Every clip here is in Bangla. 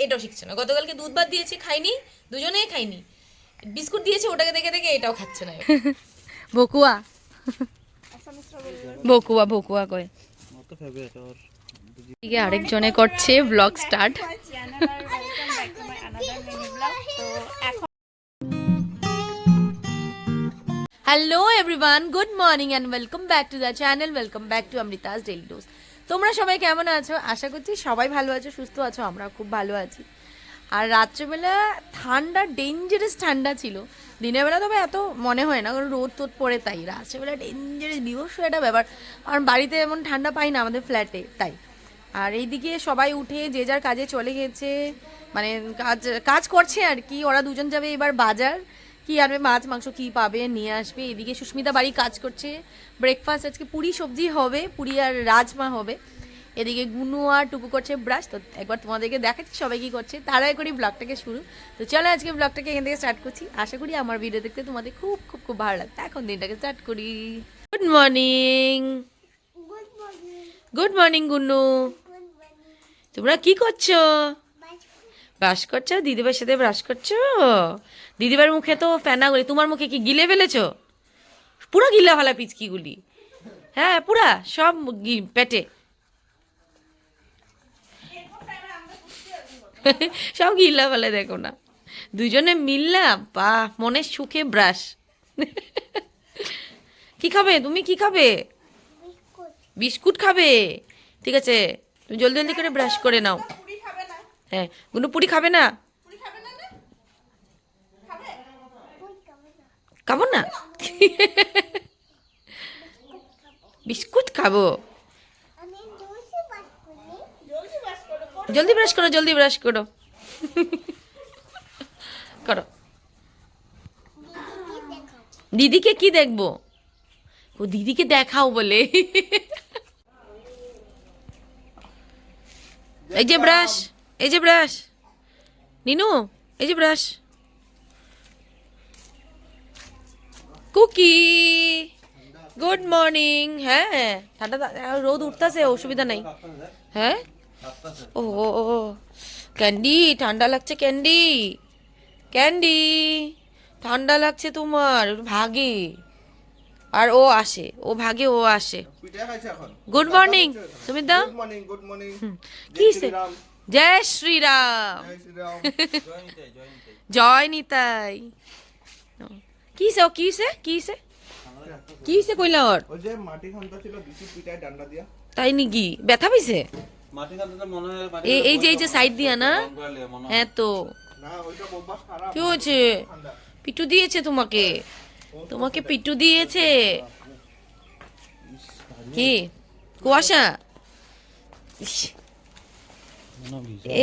এটাও শিখছে না। গতকালকে দুধ ভাত দিয়েছি, খাইনি, দুজনেই খাইনি। বিস্কুট দিয়েছে, ওটাকে দেখে দেখে এটাও খাচ্ছে না। বকুয়া বকুয়া বকুয়া কয়। আরেকজনে করছে blog start. Hello everyone, good morning and welcome back to the channel, welcome back to Amrita's daily dose. তোমরা সবাই কেমন আছো? আশা করছি সবাই ভালো আছো, সুস্থ আছো। আমরা খুব ভালো আছি। আর রাত্রেবেলা ঠান্ডা, ডেঞ্জারাস ঠান্ডা ছিল। দিনের বেলা তবে এত মনে হয় না, কারণ রোদ তোদ পড়ে, তাই রাত্রেবেলা ডেঞ্জারাস বিভৎস একটা ব্যাপার। কারণ বাড়িতে এমন ঠান্ডা পাই না আমাদের ফ্ল্যাটে, তাই। আর এইদিকে সবাই উঠে যে যার কাজে চলে গেছে, মানে কাজ করছে আর কি। ওরা দুজন যাবে এবার বাজার, কি আনবে, মাছ মাংস কি পাবে নিয়ে আসবে। এদিকে সুস্মিতা বাড়ি কাজ করছে। ব্রেকফাস্ট আজকে পুরি সবজি হবে, পুরি আর রাজমা হবে। এদিকে গুনু আর টুকু করছে ব্রাশ। তো একবার তোমাদেরকে দেখাচ্ছি সবাই কী করছে, তারাই করি ব্লগটাকে শুরু। তো চলো আজকে ব্লগটাকে এখান থেকে স্টার্ট করছি। আশা করি আমার ভিডিও দেখতে তোমাদের খুব খুব খুব ভালো লাগবে। এখন দিনটাকে স্টার্ট করি। Good morning. Good morning Gunu. তোমরা কি করছো? ব্রাশ করছো? দিদিভাইয়ের সাথে ব্রাশ করছো? দিদিভাইয়ের মুখে তো ফেনাগুলি, তোমার মুখে কি গিলে ফেলেছো? পুরো গিলা ফেলা পিচকিগুলি, হ্যাঁ পুরা সব পেটে সব গিলা ফেলে, দেখো না দুজনে মিললাম, বাহ মনের সুখে ব্রাশ। কি খাবে তুমি? কি খাবে? বিস্কুট খাবে? ঠিক আছে, তুমি জলদি জলদি করে ব্রাশ করে নাও। হ্যাঁ, কোনো পুরি খাবে না? খাবো না? বিস্কুট খাবো। জলদি ব্রাশ করো, জলদি ব্রাশ করো। করো। দিদিকে কি দেখবো? ও দিদিকে দেখাও বলে। এই যে ব্রাশ, এই যে ব্রাশ নিনু, এই যে ব্রাশ। Cookie good morning. হ্যাঁ ঠান্ডা, রোদ উঠতেছে, অসুবিধা নাই। হ্যাঁ ও ক্যান্ডি, ঠান্ডা লাগছে ক্যান্ডি, ক্যান্ডি ঠান্ডা লাগছে তোমার, ভাগে। আর ও আসে, ও ভাগে, ও আসে। Good morning Sumita. কি জয় শ্রীরাম, জয় নিতাই। কিসে ও কিসে কিসে কিসে কইলা ওর? ওই যে মাটি খান্তা ছিল, বিচি পিটায় ডান্ডা দিয়া। তাই নাকি? ব্যথা পাইছে? মাটি খান্তাটা মনে হয় মাটি এই যে সাইড দিয়া না? হ্যাঁ তো না, ওইটা অভ্যাস খারাপ। কি হয়েছে? পিটু দিয়েছে তোমাকে? তোমাকে পিটু দিয়েছে? কি কুয়াশা? ইস,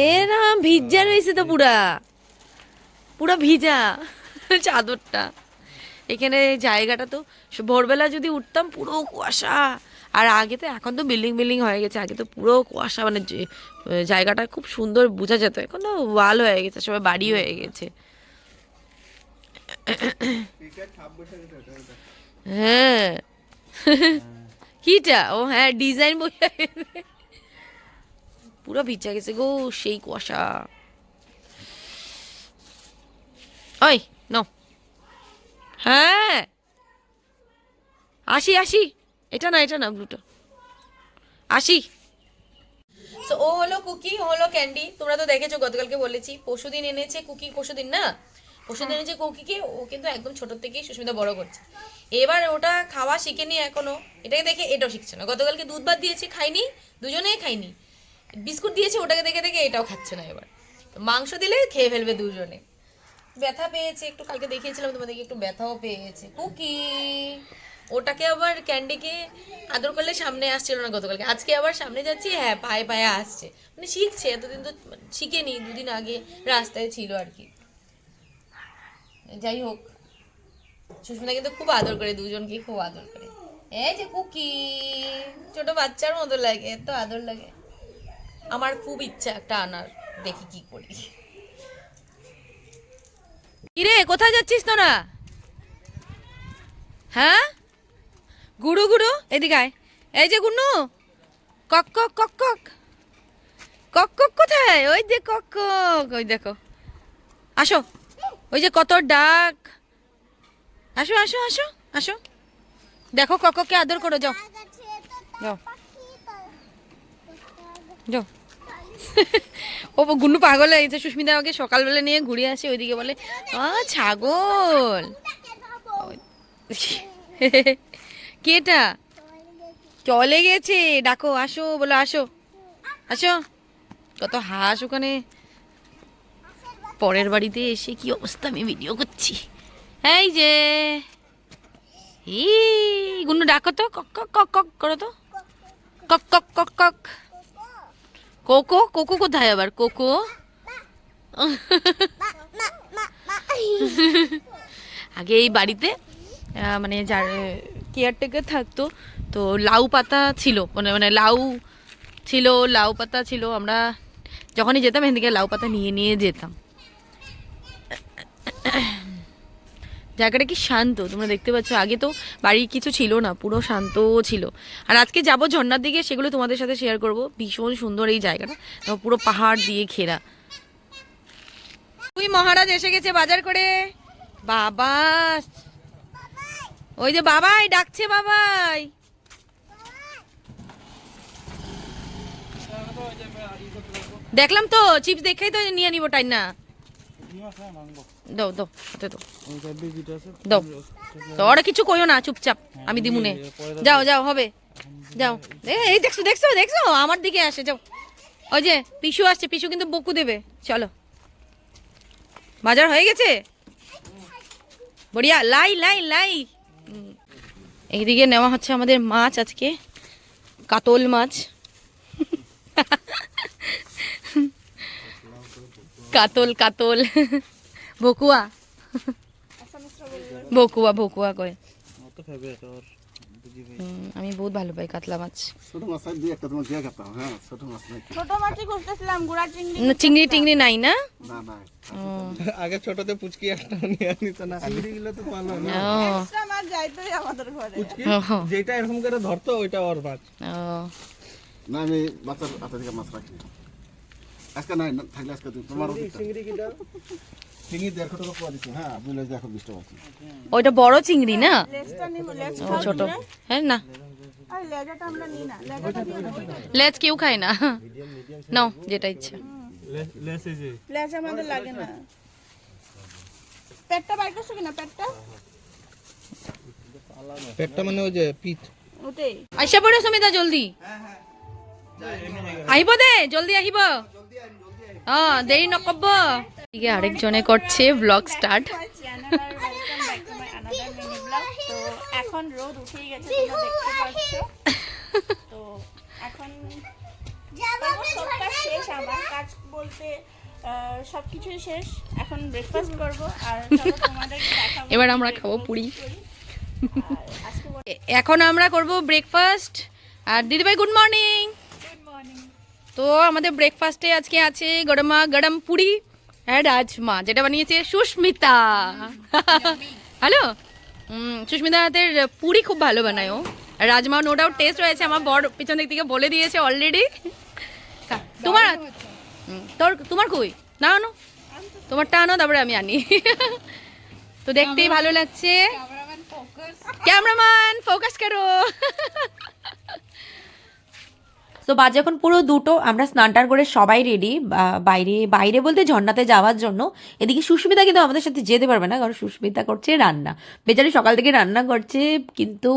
এরা ভিজা রয়েছে তো, পুরা পুরা ভিজা চাদরটা। এখানে জায়গাটা তো ভোরবেলা যদি উঠতাম পুরো কুয়াশা। আর আগে তো, এখন তো বিল্ডিং বিল্ডিং হয়ে গেছে, আগে তো পুরো কুয়াশা, মানে জায়গাটা খুব সুন্দর বোঝা যেত। এখন তো ওয়াল হয়ে গেছে, সবাই বাড়ি হয়ে গেছে। হ্যাঁ কিটা? ও হ্যাঁ, ডিজাইন বসে পুরো ভিজা গেছে গো, সেই কুয়াশা। ওই নো, হ্যাঁ আসি আসি, এটা না এটা না, ব্লুটা আসি। তো ও হলো কুকি, ও হলো ক্যান্ডি। তোমরা তো দেখেছো, গতকালকে বলেছি। পরশুদিন এনেছে কুকি, পরশুদিন না, পরশুদিন এনেছে কুকিকে। ও কিন্তু একদম ছোট থেকেই সুস্মিতা বড় করছে। এবার ওটা খাওয়া শিখেনি এখনো, এটাকে দেখে এটাও শিখছে না। গতকালকে দুধ ভাত দিয়েছি, খাইনি, দুজনেই খাইনি। বিস্কুট দিয়েছে, ওটাকে দেখে দেখে এটাও খাচ্ছে না। এবার মাংস দিলে খেয়ে ফেলবে দুজনে। ব্যথা পেয়েছে একটু, কালকে দেখিয়েছিলাম তোমাদেরকে, একটু ব্যথাও পেয়েছে কুকি। ওটাকে আবার ক্যান্ডিকে আদর করলে সামনে আসছিল না গতকালকে, আজকে আবার সামনে যাচ্ছি, হ্যাঁ পায়ে পায়ে আসছে, মানে শিখছে। এতদিন তো শিখেনি, দুদিন আগে রাস্তায় ছিল আর কি। যাই হোক, সুস্মিতা কিন্তু খুব আদর করে, দুজনকে খুব আদর করে। এই যে কুকি, ছোট বাচ্চার মতো লাগে, এত আদর লাগে। আমার খুব ইচ্ছা একটা আনার, দেখি কি করি। কিরে কোথায় যাচ্ছিস তোরা? হ্যাঁ গুরু গুরু, এদিকে আয়। এই যে গুনু, কক কক কক কক, কক কক কোথায়? ওই যে কক কক, ওই দেখো। আসো, ওই যে কত ডাক। আসো আসো আসো আসো, দেখো কককে আদর করো, যাও যাও যাও। ও গুন্নু পাগল হয়ে গেছে। সুস্মিতা আমাকে সকালবেলা নিয়ে ঘুরে আসে, ওইদিকে বলে ছাগল। কেটা চলে গেছে, ডাকো আসো, বলো আসো আসো। কত হাঁস ওখানে। পরের বাড়িতে এসে কি অবস্থা, আমি ভিডিও করছি। এই যে গুন্নু ডাকো তো, কক কক কক কক করো তো, কক কক কক কক। কোকো কোকো কোথায় আবার কোকো? আগে এই বাড়িতে মানে যার কেয়ারটেকার থাকতো, তো লাউ পাতা ছিল, মানে মানে লাউ ছিল, লাউ পাতা ছিল। আমরা যখনই যেতাম এখান থেকে লাউ পাতা নিয়ে নিয়ে যেতাম। জায়গাটা কি শান্ত, তোমরা দেখতে পাচ্ছ। আগে তো বাড়ির কিছু ছিল না, পুরো শান্ত ছিল। আর আজকে যাবো ঝর্ণার দিকে, সেগুলো তোমাদের সাথে শেয়ার করব। ভীষণ সুন্দর এই জায়গাটা, পুরো পাহাড় দিয়ে ঘেরা। তুই মহারাজ এসে গেছে বাজার করে। বাবা, ওই যে বাবাই ডাকছে, বাবাই। দেখলাম তো, চিপস দেখেই তো নিয়ে নিব, টাই না। দাও দাও হাতে দাও দাও, তো ওরা কিছু কইও না, চুপচাপ আমি দিমুনে। যাও যাও হবে, যাও। এই দেখছো দেখছো দেখছো, আমার দিকে আসে, যাও। ওই যে পিসু আসছে, পিসু কিন্তু বকু দেবে। চলো, বাজার হয়ে গেছে, বড়িয়া। লাই লাই লাই। এইদিকে নেওয়া হচ্ছে আমাদের মাছ, আজকে কাতল মাছ। কাতল কাতল, বকুয়া বকুয়া বকুয়া কয়। আমি বহুত ভালো পাই কাতলা মাছ। ছোট মাছ দিয়ে একটা তোমার দিয়ে খেতাম। হ্যাঁ, ছোট মাছ নাই। ছোট মাছই খুঁজতেছিলাম, গুড়া চিংড়ি। চিংড়ি টিংড়ি নাই না? না না, আগে ছোটতে পুচকি একটা নিয়ে আনিত না, চিংড়ি গুলো তো পালো না। এক্সট্রা মাছ যাইতোই আমাদের ঘরে। পুচকি যেটা এরকম করে ধরতো ওইটা ওর মাছ। না আমি বাচ্চার হাতে থেকে মাছ রাখি। আজকে নাই না, থাকলে আজকে তোমার চিংড়ি কিটা চিংড়ি 1.5 টাকা পাওয়া দিচ্ছে। হ্যাঁ, বুঝলে দেখো 20 টাকা আছে। ওইটা বড় চিংড়ি না? লেজটা নিব, লেজ ও ছোট। হ্যাঁ না, আর লেজাটা আমরা নিই না, লেজাটা দিয়ে দাও। লেজ কেউ খায় না। নাও যেটা ইচ্ছা। লেসে যে লেজ আমাদের লাগে না। পেটটা বাইর করছো কিনা? পেটটা মানে ওই যে পিঠ। ওটাই। আইসা পড়ো সুমিতা, জলদি আহিব দে, জলদি আহিব। দেরি নকব। ঠিক আরেকজনে করছে ব্লগ স্টার্ট। চ্যানেল আর welcome back to my another mini blog. তো এখন রোদ উঠে গেছে, তোমরা দেখতে পাচ্ছ। তো এখন সবটা শেষ, আমার কাজ বলতে সবকিছুই শেষ। এখন ব্রেকফাস্ট করব, আর চলো তোমাদেরকে দেখাবো। এবার আমরা খাবো পুরি। আর আজকে এখন আমরা করব ব্রেকফাস্ট। আর দিদিভাই গুড মর্নিং। Good morning. তো আমাদের ব্রেকফাস্টে আজকে আছে গরমা গরম পুরি আর রাজমা, যেটা বানিয়েছে সুস্মিতা। হ্যালো, সুস্মিতা হাতের পুরি খুব ভালো বানায় ও। আর রাজমা নো ডাউট টেস্ট রয়েছে, আমার বড় পিছন দিক থেকে বলে দিয়েছে অলরেডি। তোমার তোমার কই না আনো, তোমারটা আনো, তারপরে আমি আনি। তো দেখতেই ভালো লাগছে। ক্যামেরাম্যান ফোকাস করো। তো বাজে এখন পুরো 2টো। আমরা স্নান করে সবাই রেডি বাইরে বাইরে বলতে ঝর্ণাতে যাওয়ার জন্য। এদিকে সুস্মিতা কিন্তু আমাদের সাথে যেতে পারবে না, কারণ সুস্মিতা করছে রান্না। বেচারি সকাল থেকে রান্না করছে, কিন্তু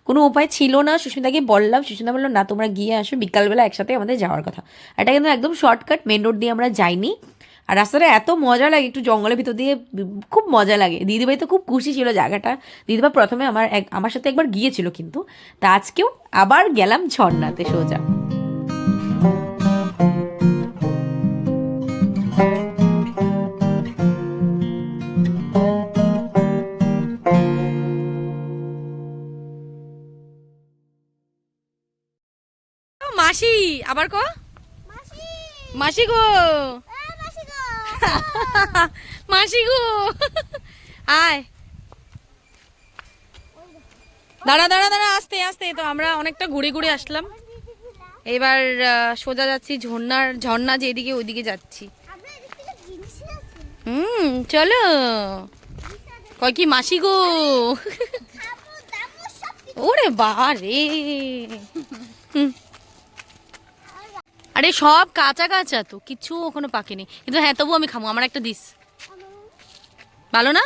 কোনো উপায় ছিল না। সুস্মিতাকে বললাম, সুস্মিতা বললো না তোমরা গিয়ে আসো, বিকালবেলা একসাথে আমাদের যাওয়ার কথা। এটা কিন্তু একদম শর্টকাট, মেন রোড দিয়ে আমরা যাইনি। আর রাস্তাটা এত মজা লাগে, একটু জঙ্গলের ভিতর দিয়ে, খুব মজা লাগে। দিদিভাই তো খুব খুশি ছিল জায়গাটা। দিদিভাই প্রথমে আমার সাথে একবার গিয়েছিল, কিন্তু তা আজকেও আবার গেলাম ঝর্ণাতে সোজা। মাসি আবার কো, মাসি গো, মাসি গো, আয়। দাঁড়া দাঁড়া দাঁড়া, আস্তে আস্তে। তো আমরা অনেকটা ঘুরে ঘুরে আসলাম। এবার সোজা যাচ্ছি ঝর্ণা যেদিকে ওইদিকে যাচ্ছি। চলো। কয় কি মাসি গো? ওরে বাবা রে। আরে সব কাঁচা কাঁচা তো, কিছু ওখানে পাকেনি, কিন্তু হ্যাঁ তবু আমি খামো। আমার একটা দিস, ভালো না?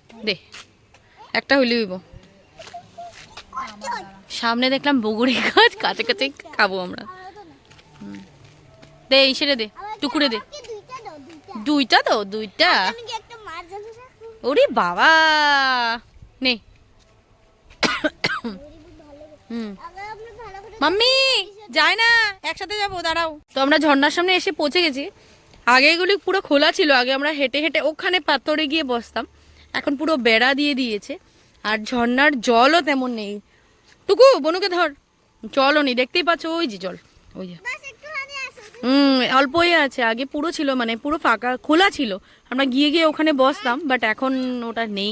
দে একটা হইলে হইব। সামনে দেখলাম বগুড়ি গাছ, কাছে কাছে খাবো আমরা। দে ইসেরে দে, টুকুরে দে। দুইটা তো, দুইটা। ওরে বাবা নে। মাম্মি যায় না, একসাথে যাবো, দাঁড়াও। তো আমরা ঝর্ণার সামনে এসে পৌঁছে গেছি। আগে এগুলি পুরো খোলা ছিল, আগে আমরা হেঁটে হেঁটে ওখানে পাথরে গিয়ে বসতাম, এখন পুরো বেড়া দিয়ে দিয়েছে। আর ঝর্ণার জলও তেমন নেই। টুকু বনুকে ধর, জলও নেই, দেখতেই পাচ্ছ ওই যে জল, ওই যে অল্পই আছে। আগে পুরো ছিল, মানে পুরো ফাঁকা খোলা ছিল, আমরা গিয়ে গিয়ে ওখানে বসতাম, বাট এখন ওটা নেই।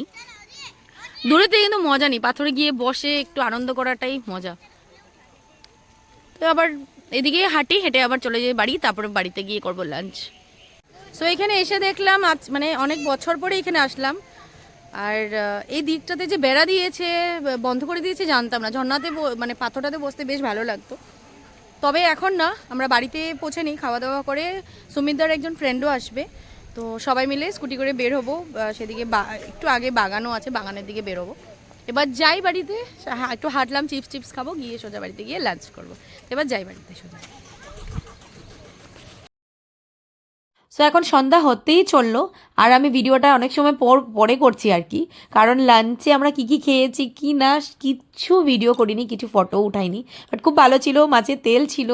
দূরেতে কিন্তু মজা নেই, পাথরে গিয়ে বসে একটু আনন্দ করাটাই মজা। তো আবার এদিকে হাঁটি, হেঁটে আবার চলে যাই বাড়ি, তারপরে বাড়িতে গিয়ে করবো লাঞ্চ। সো এখানে এসে দেখলাম আজ মানে অনেক বছর পরে এখানে আসলাম। আর এই দিকটাতে যে বেড়া দিয়েছে, বন্ধ করে দিয়েছে জানতাম না। ঝর্ণাতে মানে পাথরটাতে বসতে বেশ ভালো লাগতো। তবে এখন না, আমরা বাড়িতে পৌঁছে নিই, খাওয়া দাওয়া করে সুমিতদার একজন ফ্রেন্ডও আসবে, তো সবাই মিলে স্কুটি করে বের হবো। সেদিকে একটু আগে বাগানও আছে, বাগানের দিকে বের হবো। এবার যাই বাড়িতে, একটু হাঁটলাম, চিপস খাবো, গিয়ে সোজা বাড়িতে গিয়ে লাঞ্চ করবো। এবার যাই বাড়িতে সোজা। সো এখন সন্ধ্যা হতেই চললো, আর আমি ভিডিওটা অনেক সময় পরে করছি আর কি, কারণ লাঞ্চে আমরা কি কি খেয়েছি কি না কিচ্ছু ভিডিও করিনি, কিছু ফটো উঠাইনি। বাট খুব ভালো ছিল, মাছের তেল ছিল,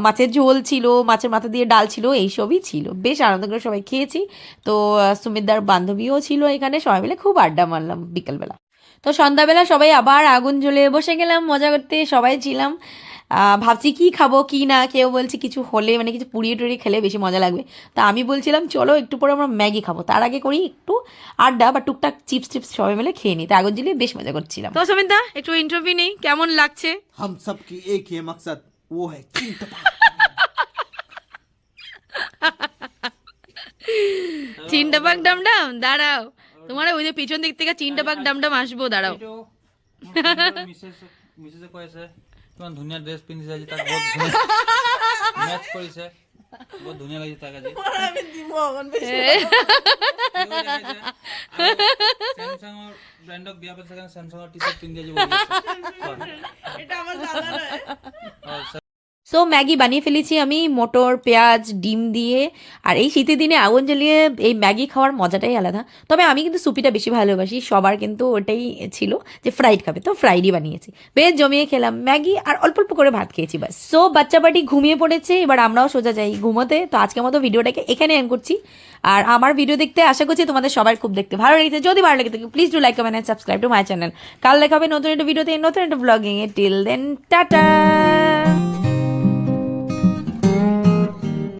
মাছের ঝোল ছিল, মাছের মাথা দিয়ে ডাল ছিল, এইসবই ছিল। বেশ আনন্দ করে সবাই খেয়েছি। তো সুমিতদার বান্ধবীও ছিল এখানে, সবাই মিলে খুব আড্ডা মারলাম বিকেলবেলা। তো সন্ধ্যাবেলা সবাই আবার আগুন জ্বলে বসে গেলাম মজা করতে, সবাই ছিলাম। ভাবছি কি খাবো কি না, কেউ বলছে কিছু হলে মানে কিছু পুড়িয়ে টুড়িয়ে খেলে বেশি মজা লাগবে। তা আমি বলছিলাম চলো একটু পরে আমরা ম্যাগি খাবো, তার আগে করি একটু আড্ডা বা টুকটাক চিপস সবাই মিলে খেয়ে নিই। তা আগুন জ্বলিয়ে বেশ মজা করছিলাম। তো সুমিতা একটু ইন্টারভিউ নেই, কেমন লাগছে? हम सब की एक ही मकसद, वो है চিনটা পাক ডামডাম, দাঁড়াও, তোমার ওই যে পিছন দিক থেকে চিনটা পাক ডামডাম আসবো, দাঁড়াও। মিসেছে কৈছে কিমান ধুনীয়া ড্ৰেছ পিন্ধিছে আজি, তাক বহুত মেচ কৰিছে, বহুত ধুনীয়া লাগিছে তাক আজি। স্যামসাঙৰ ব্ৰেণ্ডক বিয়া পাতিছে কাৰণে স্যামসাঙৰ টি চাৰ্ট পিন্ধি আজি বহি। সো ম্যাগি বানিয়ে ফেলেছি আমি, মটর পেঁয়াজ ডিম দিয়ে। আর এই শীতের দিনে আগুন জ্বালিয়ে এই ম্যাগি খাওয়ার মজাটাই আলাদা। তবে আমি কিন্তু সুপিটা বেশি ভালোবাসি, সবার কিন্তু ওটাই ছিল যে ফ্রাইড খাবে, তো ফ্রাইডই বানিয়েছি। বেশ জমিয়ে খেলাম ম্যাগি, আর অল্প অল্প করে ভাত খেয়েছি বাস। সো বাচ্চা পার্টি ঘুমিয়ে পড়েছে, এবার আমরাও সোজা যাই ঘুমোতে। তো আজকের মতো ভিডিওটাকে এখানে এন্ড করছি। আর আমার ভিডিও দেখতে আশা করছি তোমাদের সবার খুব দেখতে ভালো লেগেছে। যদি ভালো লেগে থাকে please do like comment and subscribe to my channel. কাল দেখা হবে নতুন একটা ভিডিওতে, নতুন একটা ব্লগিং এ। Till then tata.